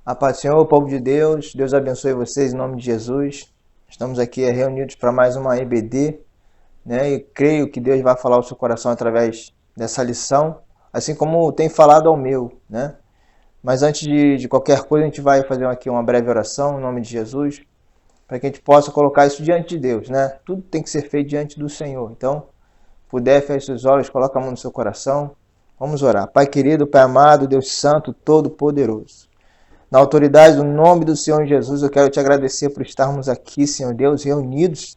A paz do Senhor, povo de Deus, Deus abençoe vocês em nome de Jesus. Estamos aqui reunidos para mais uma EBD, né? E creio que Deus vai falar ao seu coração através dessa lição, assim como tem falado ao meu, né? Mas antes de qualquer coisa, a gente vai fazer aqui uma breve oração em nome de Jesus, para que a gente possa colocar isso diante de Deus, né? Tudo tem que ser feito diante do Senhor. Então, puder, feche seus olhos, coloca a mão no seu coração. Vamos orar. Pai querido, Pai amado, Deus Santo, Todo-Poderoso. Na autoridade do nome do Senhor Jesus, eu quero te agradecer por estarmos aqui, Senhor Deus, reunidos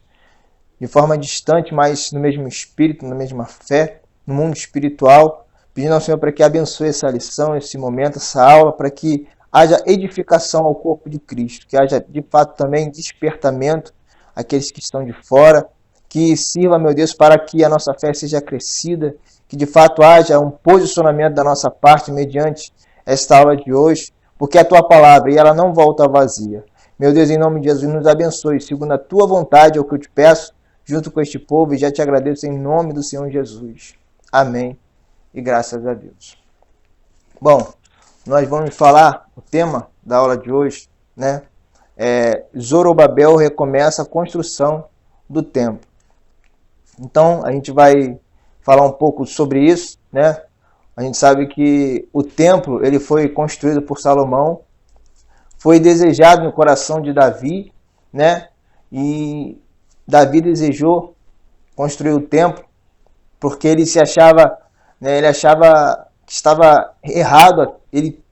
de forma distante, mas no mesmo espírito, na mesma fé, no mundo espiritual, pedindo ao Senhor para que abençoe essa lição, esse momento, essa aula, para que haja edificação ao corpo de Cristo, que haja de fato também despertamento àqueles que estão de fora, que sirva, meu Deus, para que a nossa fé seja crescida, que de fato haja um posicionamento da nossa parte mediante esta aula de hoje, porque é a tua palavra e ela não volta vazia. Meu Deus, em nome de Jesus, nos abençoe, segundo a tua vontade, é o que eu te peço, junto com este povo, e já te agradeço em nome do Senhor Jesus. Amém. E graças a Deus. Bom, nós vamos falar, o tema da aula de hoje, né? Zorobabel recomeça a construção do templo. Então, a gente vai falar um pouco sobre isso, né? A gente sabe que o templo ele foi construído por Salomão, foi desejado no coração de Davi, né? E Davi desejou construir o templo porque ele se achava, né? Ele achava que estava errado. Ele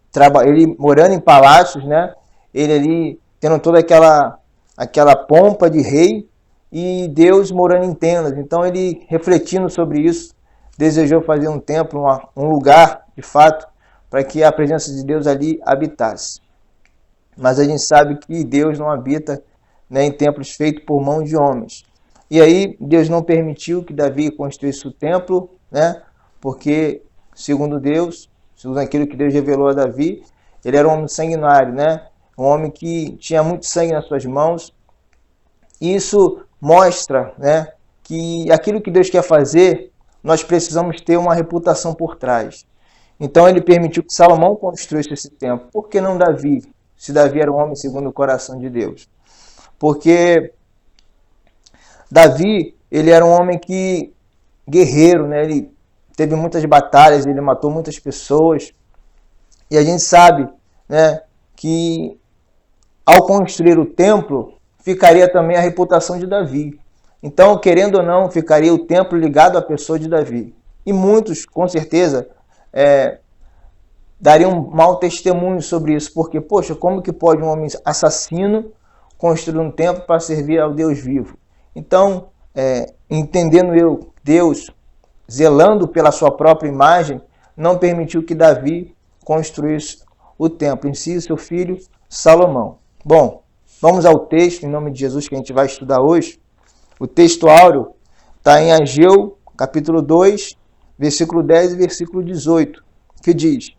morando em palácios, né? Ele ali tendo toda aquela pompa de rei e Deus morando em tendas. Então ele refletindo sobre isso desejou fazer um templo, um lugar, de fato, para que a presença de Deus ali habitasse. Mas a gente sabe que Deus não habita, né, em templos feitos por mãos de homens. E aí Deus não permitiu que Davi construísse o templo, né, porque, segundo Deus, segundo aquilo que Deus revelou a Davi, ele era um homem sanguinário, né, um homem que tinha muito sangue nas suas mãos. E isso mostra, né, que aquilo que Deus quer fazer, nós precisamos ter uma reputação por trás. Então ele permitiu que Salomão construísse esse templo. Por que não Davi? Se Davi era um homem segundo o coração de Deus. Porque Davi, ele era um homem que guerreiro, né? Ele teve muitas batalhas, ele matou muitas pessoas. E a gente sabe, né, que ao construir o templo, ficaria também a reputação de Davi. Então, querendo ou não, ficaria o templo ligado à pessoa de Davi. E muitos, com certeza, dariam um mau testemunho sobre isso. Porque, poxa, como que pode um homem assassino construir um templo para servir ao Deus vivo? Então, entendendo Deus zelando pela sua própria imagem, não permitiu que Davi construísse o templo, em si seu filho Salomão. Bom, vamos ao texto, em nome de Jesus, que a gente vai estudar hoje. O texto áureo está em Ageu, capítulo 2, versículo 10 e versículo 18, que diz: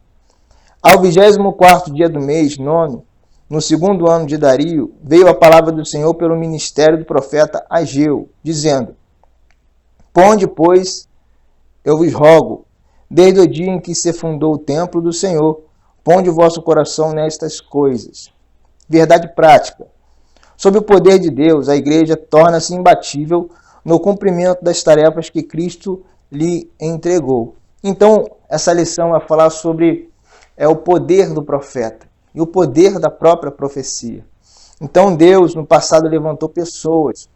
Ao 24º dia do mês, nono, no segundo ano de Dario, veio a palavra do Senhor pelo ministério do profeta Ageu, dizendo: Ponde, pois, eu vos rogo, desde o dia em que se fundou o templo do Senhor, ponde o vosso coração nestas coisas. Verdade prática. Sob o poder de Deus, a igreja torna-se imbatível no cumprimento das tarefas que Cristo lhe entregou. Então, essa lição vai falar sobre o poder do profeta e o poder da própria profecia. Então, Deus, no passado, levantou pessoas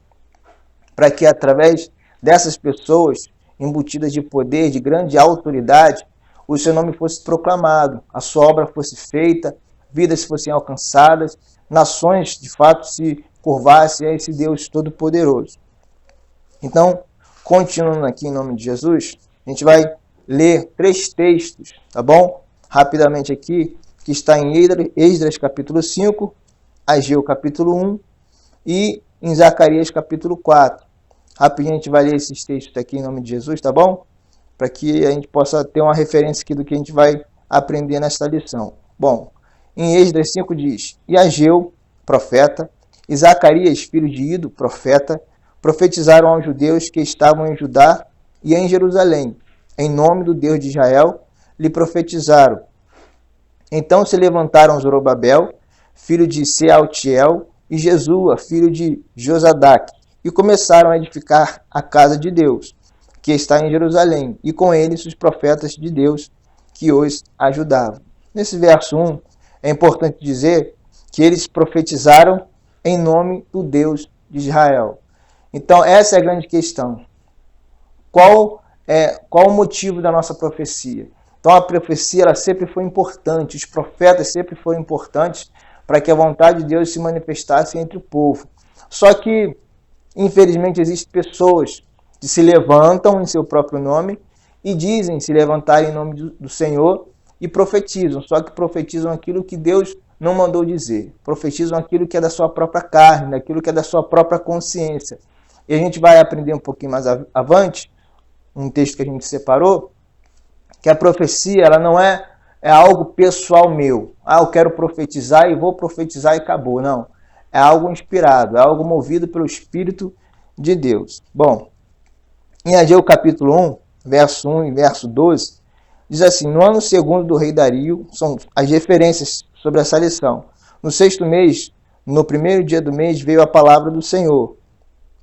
para que, através dessas pessoas, embutidas de poder, de grande autoridade, o seu nome fosse proclamado, a sua obra fosse feita, vidas fossem alcançadas, nações, de fato, se curvassem a esse Deus Todo-Poderoso. Então, continuando aqui em nome de Jesus, a gente vai ler 3 textos, tá bom? Rapidamente aqui, que está em Esdras capítulo 5, Ageu capítulo 1 e em Zacarias capítulo 4. Rapidinho a gente vai ler esses textos aqui em nome de Jesus, tá bom? Para que a gente possa ter uma referência aqui do que a gente vai aprender nesta lição. Bom, em Esdras 5 diz: E Ageu, profeta, e Zacarias, filho de Ido, profeta, profetizaram aos judeus que estavam em Judá e em Jerusalém. Em nome do Deus de Israel, lhe profetizaram: Então se levantaram Zorobabel, filho de Sealtiel, e Jesua, filho de Josadaque, e começaram a edificar a casa de Deus, que está em Jerusalém, e com eles os profetas de Deus que os ajudavam. Nesse verso 1, é importante dizer que eles profetizaram em nome do Deus de Israel. Então, essa é a grande questão. Qual o motivo da nossa profecia? Então, a profecia ela sempre foi importante, os profetas sempre foram importantes para que a vontade de Deus se manifestasse entre o povo. Só que, infelizmente, existem pessoas que se levantam em seu próprio nome e dizem se levantar em nome do Senhor e profetizam, só que profetizam aquilo que Deus não mandou dizer, profetizam aquilo que é da sua própria carne, aquilo que é da sua própria consciência. E a gente vai aprender um pouquinho mais avante, um texto que a gente separou, que a profecia ela não é algo pessoal meu. Eu quero profetizar e vou profetizar e acabou. Não. É algo inspirado, é algo movido pelo Espírito de Deus. Bom, em Ageu capítulo 1, verso 1 e verso 12, diz assim: no ano segundo do rei Dario, são as referências sobre essa lição. No sexto mês, no primeiro dia do mês, veio a palavra do Senhor.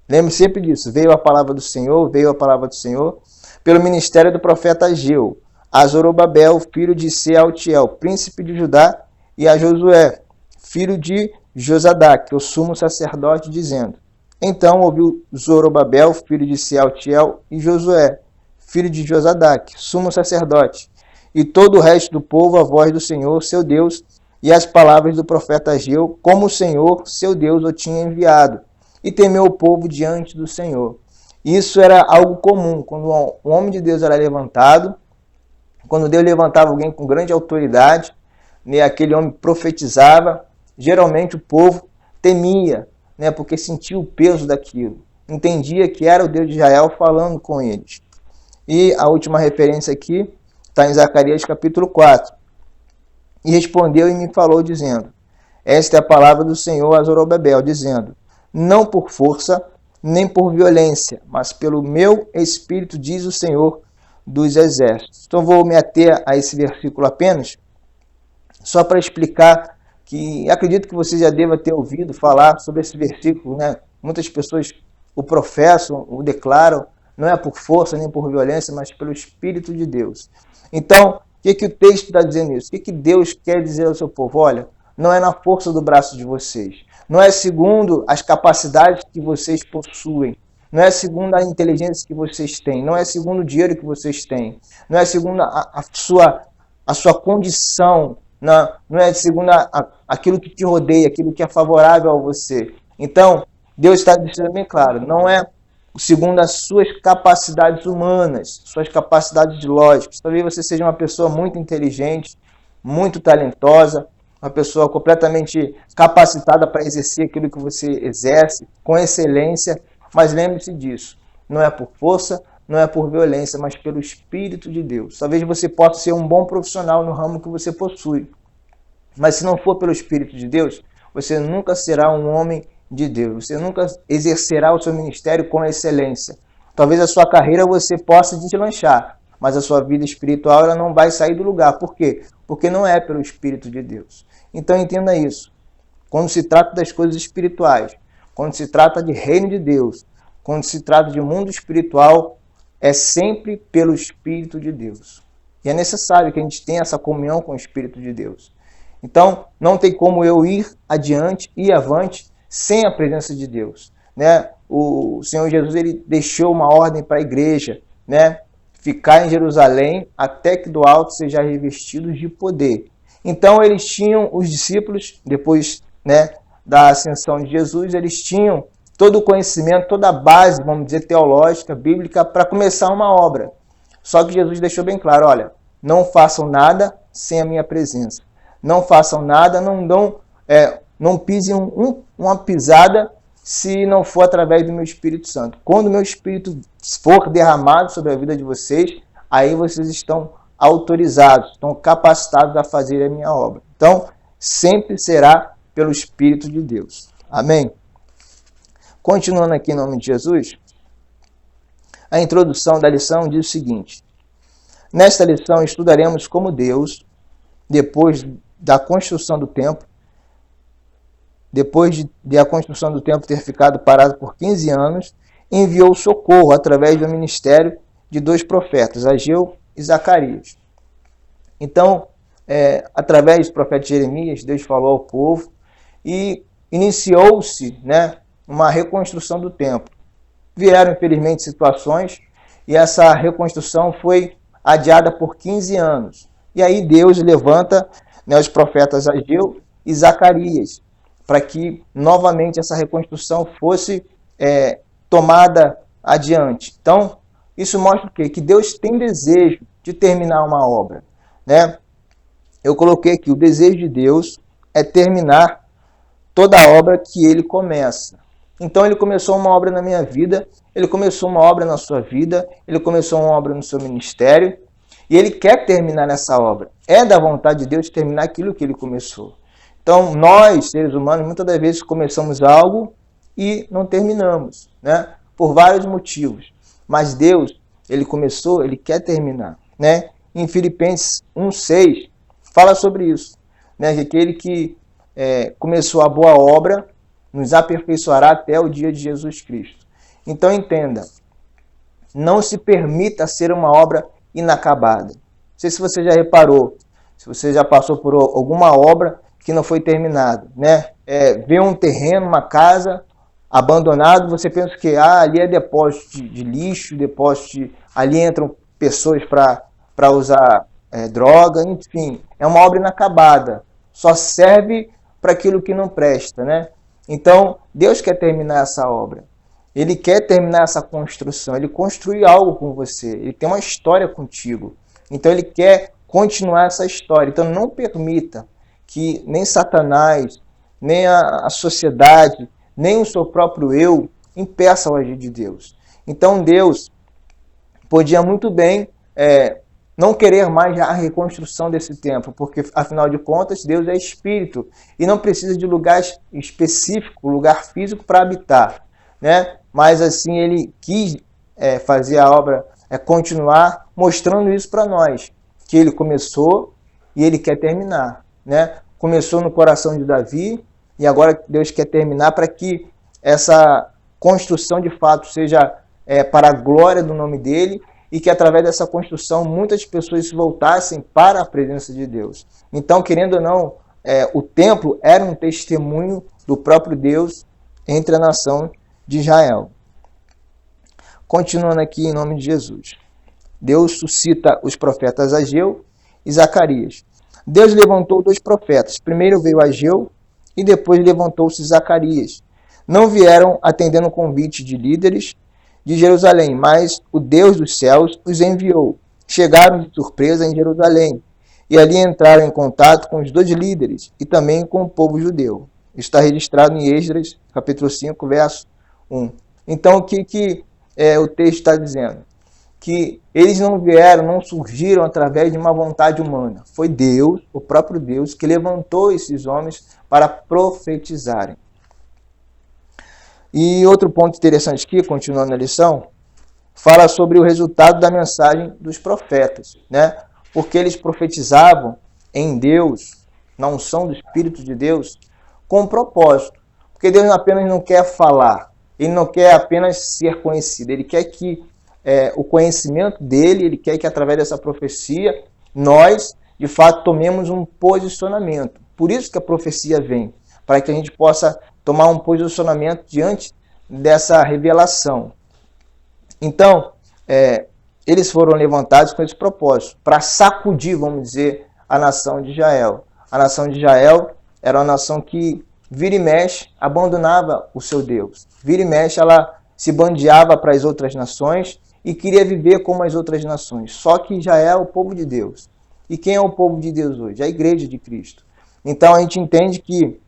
Lembre sempre disso, veio a palavra do Senhor, pelo ministério do profeta Ageu, a Zorobabel, filho de Sealtiel, príncipe de Judá, e a Josué, filho de Josadaque, o sumo sacerdote, dizendo: então ouviu Zorobabel, filho de Sealtiel, e Josué, filho de Josadaque, sumo sacerdote, e todo o resto do povo a voz do Senhor, seu Deus, e as palavras do profeta Ageu, como o Senhor, seu Deus, o tinha enviado, e temeu o povo diante do Senhor. Isso era algo comum, quando um homem de Deus era levantado, quando Deus levantava alguém com grande autoridade, né, aquele homem profetizava, geralmente o povo temia, né, porque sentia o peso daquilo, entendia que era o Deus de Israel falando com eles. E a última referência aqui está em Zacarias capítulo 4. E respondeu e me falou, dizendo: esta é a palavra do Senhor a Zorobabel, dizendo: não por força, nem por violência, mas pelo meu Espírito, diz o Senhor dos Exércitos. Então vou me ater a esse versículo apenas, só para explicar que acredito que você já deva ter ouvido falar sobre esse versículo, né? Muitas pessoas o professam, o declaram, não é por força nem por violência, mas pelo Espírito de Deus. Então, o que o texto está dizendo isso? O que Deus quer dizer ao seu povo? Olha, não é na força do braço de vocês, não é segundo as capacidades que vocês possuem, não é segundo a inteligência que vocês têm, não é segundo o dinheiro que vocês têm, não é segundo a sua condição, não é segundo aquilo que te rodeia, aquilo que é favorável a você. Então, Deus está dizendo bem claro, não é segundo as suas capacidades humanas, suas capacidades lógicas. Talvez você seja uma pessoa muito inteligente, muito talentosa, uma pessoa completamente capacitada para exercer aquilo que você exerce, com excelência, mas lembre-se disso, não é por força, não é por violência, mas pelo Espírito de Deus. Talvez você possa ser um bom profissional no ramo que você possui, mas se não for pelo Espírito de Deus, você nunca será um homem de Deus, você nunca exercerá o seu ministério com excelência. Talvez a sua carreira você possa deslanchar, mas a sua vida espiritual ela não vai sair do lugar. Por quê? Porque não é pelo Espírito de Deus. Então entenda isso. Quando se trata das coisas espirituais, quando se trata de reino de Deus, quando se trata de mundo espiritual, é sempre pelo Espírito de Deus. E é necessário que a gente tenha essa comunhão com o Espírito de Deus. Então, não tem como eu ir adiante e avante sem a presença de Deus, né? O Senhor Jesus ele deixou uma ordem para a igreja, né? Ficar em Jerusalém até que do alto seja revestidos de poder. Então eles tinham, os discípulos, depois, né, da ascensão de Jesus, eles tinham todo o conhecimento, toda a base, vamos dizer, teológica, bíblica, para começar uma obra. Só que Jesus deixou bem claro, olha, não façam nada sem a minha presença. Não façam nada, não pisem uma pisada se não for através do meu Espírito Santo. Quando o meu Espírito for derramado sobre a vida de vocês, aí vocês estão autorizados, estão capacitados a fazer a minha obra. Então, sempre será pelo Espírito de Deus. Amém? Continuando aqui em nome de Jesus, a introdução da lição diz o seguinte: nesta lição estudaremos como Deus depois da construção do templo, depois de a construção do templo ter ficado parado por 15 anos, enviou socorro através do ministério de 2 profetas, Ageu e Zacarias. Então, através do profeta Jeremias, Deus falou ao povo e iniciou-se, né, uma reconstrução do templo. Vieram, infelizmente, situações e essa reconstrução foi adiada por 15 anos. E aí Deus levanta, né, os profetas Ageu e Zacarias, para que novamente essa reconstrução fosse tomada adiante. Então, isso mostra o quê? Que Deus tem desejo de terminar uma obra, né? Eu coloquei aqui, o desejo de Deus é terminar toda a obra que Ele começa. Então, Ele começou uma obra na minha vida, Ele começou uma obra na sua vida, Ele começou uma obra no seu ministério, e Ele quer terminar essa obra. É da vontade de Deus terminar aquilo que Ele começou. Então, nós, seres humanos, muitas das vezes começamos algo e não terminamos, né? Por vários motivos. Mas Deus, Ele começou, Ele quer terminar, né? Em Filipenses 1,6, fala sobre isso, né? Que aquele que começou a boa obra nos aperfeiçoará até o dia de Jesus Cristo. Então, entenda, não se permita ser uma obra inacabada. Não sei se você já reparou, se você já passou por alguma obra que não foi terminado, né? Vê um terreno, uma casa abandonado, você pensa que ali é depósito de lixo, ali entram pessoas para usar droga, enfim, é uma obra inacabada, só serve para aquilo que não presta, né? Então, Deus quer terminar essa obra, Ele quer terminar essa construção, Ele construiu algo com você, Ele tem uma história contigo, então Ele quer continuar essa história, então não permita que nem Satanás, nem a sociedade, nem o seu próprio eu impeça o agir de Deus. Então Deus podia muito bem não querer mais a reconstrução desse templo, porque afinal de contas Deus é espírito e não precisa de lugar específico, lugar físico para habitar, né? Mas assim Ele quis fazer a obra continuar, mostrando isso para nós, que Ele começou e Ele quer terminar. Né? Começou no coração de Davi e agora Deus quer terminar para que essa construção de fato seja para a glória do nome dele e que através dessa construção muitas pessoas se voltassem para a presença de Deus. Então, querendo ou não, o templo era um testemunho do próprio Deus entre a nação de Israel. Continuando aqui em nome de Jesus. Deus suscita os profetas Ageu e Zacarias. Deus levantou 2 profetas. Primeiro veio Ageu e depois levantou-se Zacarias. Não vieram atendendo o convite de líderes de Jerusalém, mas o Deus dos céus os enviou. Chegaram de surpresa em Jerusalém e ali entraram em contato com os 2 líderes e também com o povo judeu. Está registrado em Esdras, capítulo 5, verso 1. Então, o que o texto está dizendo? Que eles não vieram, não surgiram através de uma vontade humana. Foi Deus, o próprio Deus, que levantou esses homens para profetizarem. E outro ponto interessante aqui, continuando a lição, fala sobre o resultado da mensagem dos profetas, né? Porque eles profetizavam em Deus, na unção do Espírito de Deus, com um propósito. Porque Deus apenas não quer falar, Ele não quer apenas ser conhecido, Ele quer que o conhecimento dele, Ele quer que através dessa profecia nós, de fato, tomemos um posicionamento. Por isso que a profecia vem, para que a gente possa tomar um posicionamento diante dessa revelação. Então, eles foram levantados com esse propósito, para sacudir, vamos dizer, a nação de Israel. A nação de Israel era uma nação que, vira e mexe, abandonava o seu Deus. Vira e mexe, ela se bandeava para as outras nações e queria viver como as outras nações. Só que Israel é o povo de Deus. E quem é o povo de Deus hoje? A igreja de Cristo. Então a gente entende que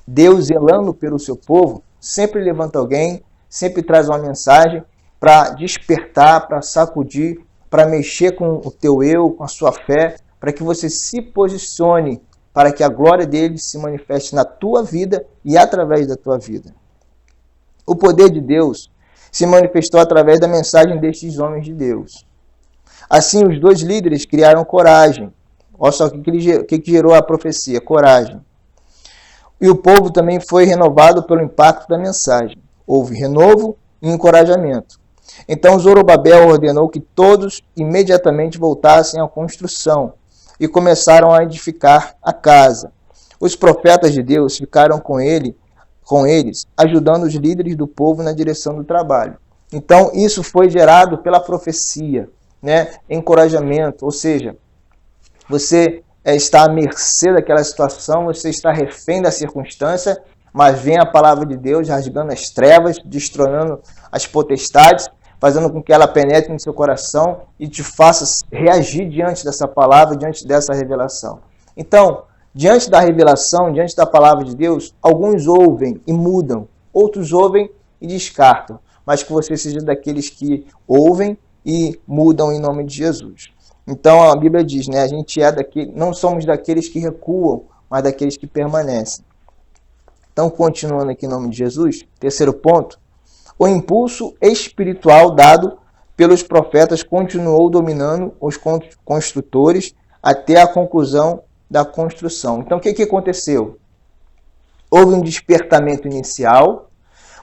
Deus, zelando pelo seu povo, sempre levanta alguém, sempre traz uma mensagem para despertar, para sacudir, para mexer com o teu eu, com a sua fé, para que você se posicione, para que a glória dele se manifeste na tua vida e através da tua vida. O poder de Deus se manifestou através da mensagem destes homens de Deus. Assim, os 2 líderes criaram coragem. Olha só o que gerou a profecia: coragem. E o povo também foi renovado pelo impacto da mensagem. Houve renovo e encorajamento. Então Zorobabel ordenou que todos imediatamente voltassem à construção e começaram a edificar a casa. Os profetas de Deus ficaram com eles, ajudando os líderes do povo na direção do trabalho. Então isso foi gerado pela profecia, né? Encorajamento, ou seja, você está à mercê daquela situação, você está refém da circunstância, mas vem a palavra de Deus rasgando as trevas, destronando as potestades, fazendo com que ela penetre no seu coração e te faça reagir diante dessa palavra, diante dessa revelação. Então, diante da revelação, diante da palavra de Deus, alguns ouvem e mudam, outros ouvem e descartam, mas que você seja daqueles que ouvem e mudam em nome de Jesus. Então a Bíblia diz, né, a gente não somos daqueles que recuam, mas daqueles que permanecem. Então, continuando aqui em nome de Jesus, terceiro ponto, o impulso espiritual dado pelos profetas continuou dominando os construtores até a conclusão da construção. Então, o que aconteceu? Houve um despertamento inicial,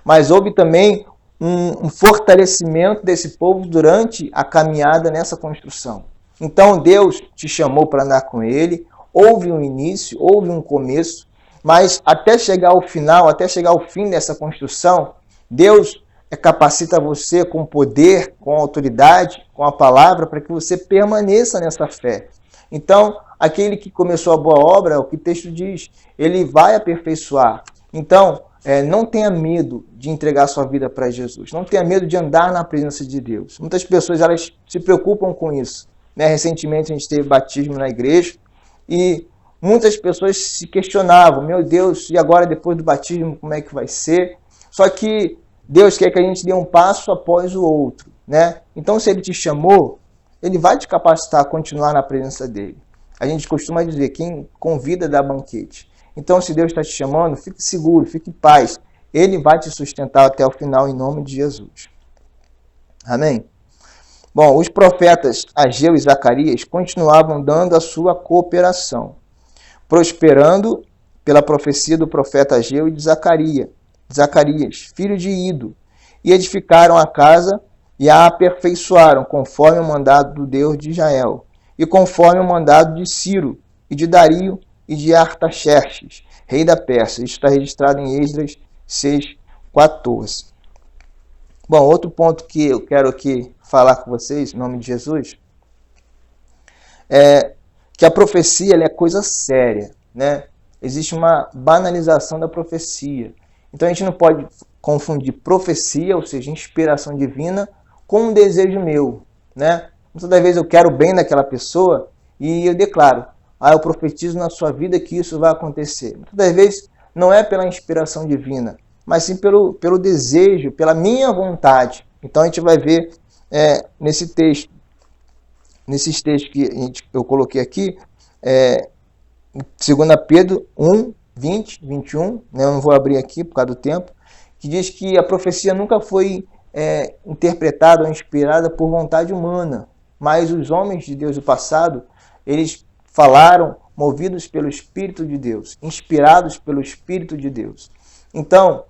mas houve também um fortalecimento desse povo durante a caminhada nessa construção. Então Deus te chamou para andar com Ele, houve um início, houve um começo, mas até chegar ao final, até chegar ao fim dessa construção, Deus capacita você com poder, com autoridade, com a palavra, para que você permaneça nessa fé. Então, aquele que começou a boa obra, o que o texto diz, ele vai aperfeiçoar. Então, não tenha medo de entregar sua vida para Jesus, não tenha medo de andar na presença de Deus. Muitas pessoas elas se preocupam com isso. Recentemente a gente teve batismo na igreja e muitas pessoas se questionavam, meu Deus, e agora depois do batismo como é que vai ser? Só que Deus quer que a gente dê um passo após o outro, né? Então se Ele te chamou, Ele vai te capacitar a continuar na presença dEle. A gente costuma dizer, quem convida dá banquete. Então se Deus está te chamando, fique seguro, fique em paz. Ele vai te sustentar até o final em nome de Jesus. Amém? Bom, os profetas Ageu e Zacarias continuavam dando a sua cooperação, prosperando pela profecia do profeta Ageu e de Zacarias, filho de Ido, e edificaram a casa e a aperfeiçoaram, conforme o mandado do Deus de Israel, e conforme o mandado de Ciro, e de Dario, e de Artaxerxes, rei da Pérsia. Isso está registrado em Esdras 6:14. Bom, outro ponto que eu quero aqui falar com vocês, em nome de Jesus, é que a profecia ela é coisa séria, né? Existe uma banalização da profecia. Então a gente não pode confundir profecia, ou seja, inspiração divina, com um desejo meu, né? Toda vez eu quero o bem daquela pessoa e eu declaro, eu profetizo na sua vida que isso vai acontecer. Toda vez não é pela inspiração divina, mas sim pelo desejo, pela minha vontade. Então a gente vai ver nesses textos que eu coloquei aqui, 2 Pedro 1, 20, 21, né, eu não vou abrir aqui por causa do tempo, que diz que a profecia nunca foi interpretada ou inspirada por vontade humana, mas os homens de Deus do passado, eles falaram movidos pelo Espírito de Deus, inspirados pelo Espírito de Deus. Então,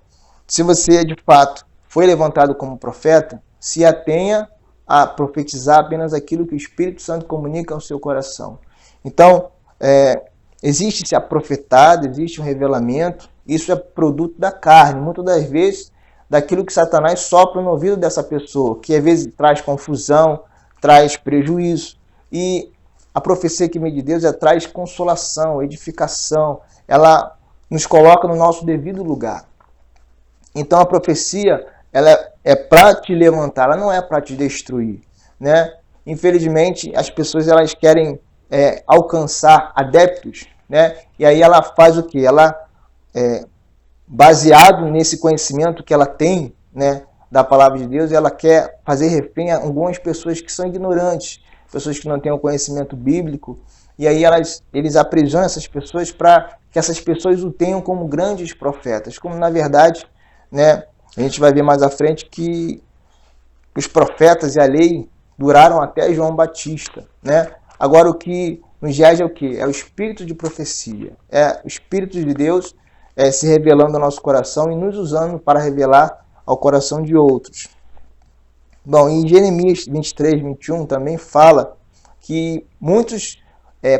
se você de fato foi levantado como profeta, se atenha a profetizar apenas aquilo que o Espírito Santo comunica ao seu coração. Então, existe-se a profetada, existe um revelamento, isso é produto da carne, muitas das vezes daquilo que Satanás sopra no ouvido dessa pessoa, que às vezes traz confusão, traz prejuízo. E a profecia que vem de Deus traz consolação, edificação, ela nos coloca no nosso devido lugar. Então a profecia ela é para te levantar, ela não é para te destruir, né? Infelizmente as pessoas elas querem alcançar adeptos, né? E aí ela faz o quê? Ela baseado nesse conhecimento que ela tem, né, da palavra de Deus, ela quer fazer refém a algumas pessoas que são ignorantes, pessoas que não têm o conhecimento bíblico, e aí eles aprisionam essas pessoas para que essas pessoas o tenham como grandes profetas, como na verdade, né, a gente vai ver mais à frente que os profetas e a lei duraram até João Batista, né? Agora o que Nos reais é o quê? É o espírito de profecia. É o espírito de Deus se revelando ao nosso coração e nos usando para revelar ao coração de outros. Bom, em Jeremias 23, 21 também fala que muitos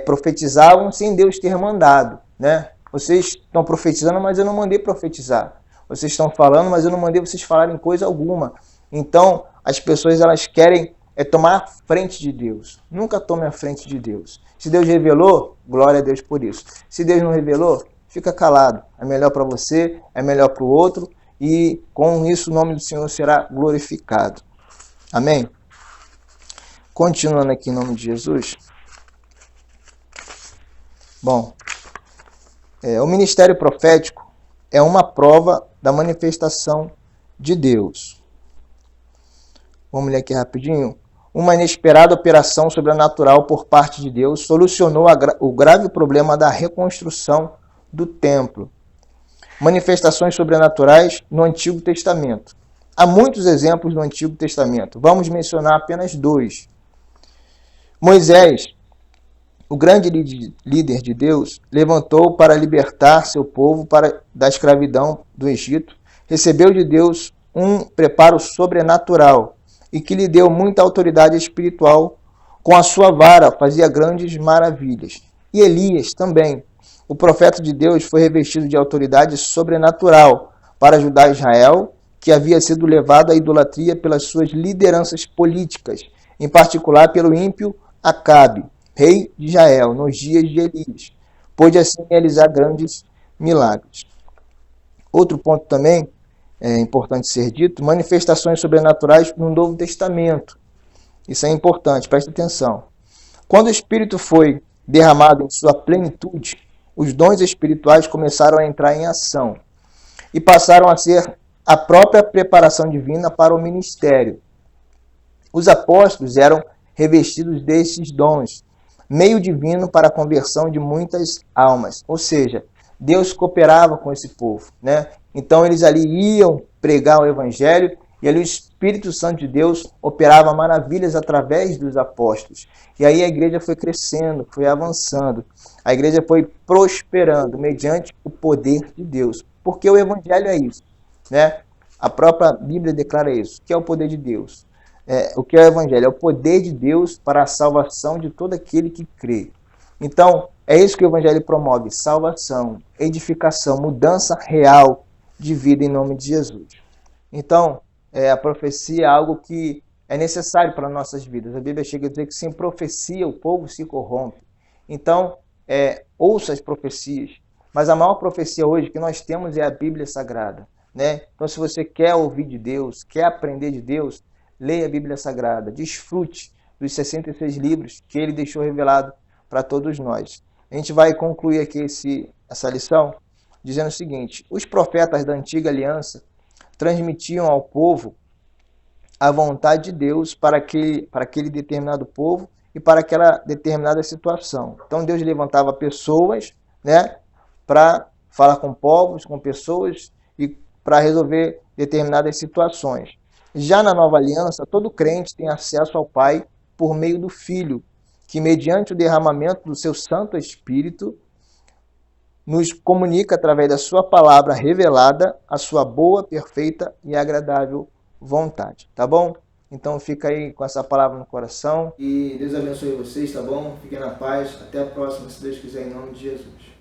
profetizavam sem Deus ter mandado, né? Vocês estão profetizando, mas eu não mandei profetizar. Vocês estão falando, mas eu não mandei vocês falarem coisa alguma. Então, as pessoas elas querem tomar a frente de Deus. Nunca tome a frente de Deus. Se Deus revelou, glória a Deus por isso. Se Deus não revelou, fica calado. É melhor para você, é melhor para o outro, e com isso o nome do Senhor será glorificado. Amém? Continuando aqui em nome de Jesus. Bom, o ministério profético é uma prova da manifestação de Deus. Vamos ler aqui rapidinho. Uma inesperada operação sobrenatural por parte de Deus solucionou o grave problema da reconstrução do templo. Manifestações sobrenaturais no Antigo Testamento. Há muitos exemplos no Antigo Testamento. Vamos mencionar apenas 2. Moisés, o grande líder de Deus, levantou para libertar seu povo da escravidão do Egito. Recebeu de Deus um preparo sobrenatural e que lhe deu muita autoridade espiritual. Com a sua vara fazia grandes maravilhas. E Elias também, o profeta de Deus, foi revestido de autoridade sobrenatural para ajudar Israel, que havia sido levado à idolatria pelas suas lideranças políticas, em particular pelo ímpio Acabe, rei de Israel, nos dias de Elias. Pôde assim realizar grandes milagres. Outro ponto também importante ser dito, manifestações sobrenaturais no Novo Testamento. Isso é importante, preste atenção. Quando o Espírito foi derramado em sua plenitude, os dons espirituais começaram a entrar em ação e passaram a ser a própria preparação divina para o ministério. Os apóstolos eram revestidos desses dons, meio divino para a conversão de muitas almas. Ou seja, Deus cooperava com esse povo, né? Então eles ali iam pregar o evangelho e ali o Espírito Santo de Deus operava maravilhas através dos apóstolos. E aí a igreja foi crescendo, foi avançando. A igreja foi prosperando mediante o poder de Deus. Porque o evangelho é isso, né? A própria Bíblia declara isso, que é o poder de Deus. O que é o evangelho? É o poder de Deus para a salvação de todo aquele que crê. Então, é isso que o evangelho promove: salvação, edificação, mudança real de vida em nome de Jesus. Então, a profecia é algo que é necessário para nossas vidas. A Bíblia chega a dizer que sem profecia o povo se corrompe. Então, ouça as profecias. Mas a maior profecia hoje que nós temos é a Bíblia Sagrada, né? Então, se você quer ouvir de Deus, quer aprender de Deus, leia a Bíblia Sagrada, desfrute dos 66 livros que ele deixou revelado para todos nós. A gente vai concluir aqui essa lição dizendo o seguinte: os profetas da antiga aliança transmitiam ao povo a vontade de Deus para aquele determinado povo e para aquela determinada situação. Então Deus levantava pessoas, né, para falar com povos, com pessoas e para resolver determinadas situações. Já na nova aliança, todo crente tem acesso ao Pai por meio do Filho, que mediante o derramamento do seu Santo Espírito nos comunica através da sua palavra revelada a sua boa, perfeita e agradável vontade, tá bom? Então fica aí com essa palavra no coração e Deus abençoe vocês, tá bom? Fiquem na paz, até a próxima, se Deus quiser, em nome de Jesus.